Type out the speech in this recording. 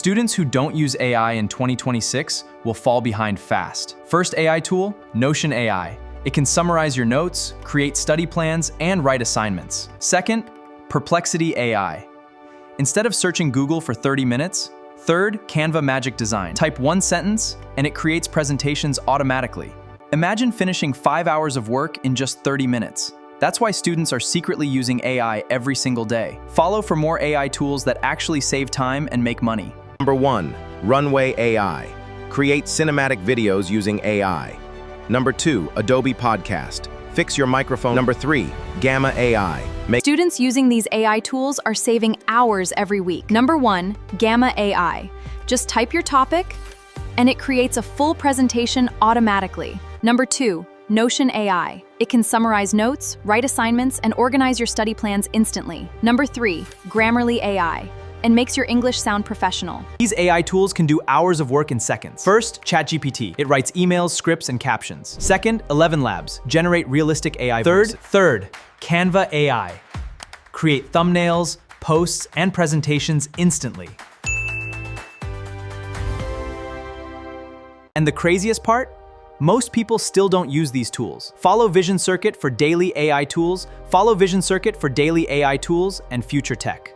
Students who don't use AI in 2026 will fall behind fast. First AI tool, Notion AI. It can summarize your notes, create study plans, and write assignments. Second, Perplexity AI. Instead of searching Google for 30 minutes, third, Canva Magic Design. Type one sentence, and it creates presentations automatically. Imagine finishing 5 hours of work in just 30 minutes. That's why students are secretly using AI every single day. Follow for more AI tools that actually save time and make money. Number 1. Runway AI. Create cinematic videos using AI. Number 2. Adobe Podcast. Fix your microphone. Number 3. Gamma AI. Students using these AI tools are saving hours every week. Number 1. Gamma AI. Just type your topic, and it creates a full presentation automatically. Number 2. Notion AI. It can summarize notes, write assignments, and organize your study plans instantly. Number 3. Grammarly AI. And makes your English sound professional. These AI tools can do hours of work in seconds. First, ChatGPT. It writes emails, scripts, and captions. Second, ElevenLabs. Generate realistic AI voices. Third, Canva AI. Create thumbnails, posts, and presentations instantly. And the craziest part? Most people still don't use these tools. Follow Vision Circuit for daily AI tools. Follow Vision Circuit for daily AI tools and future tech.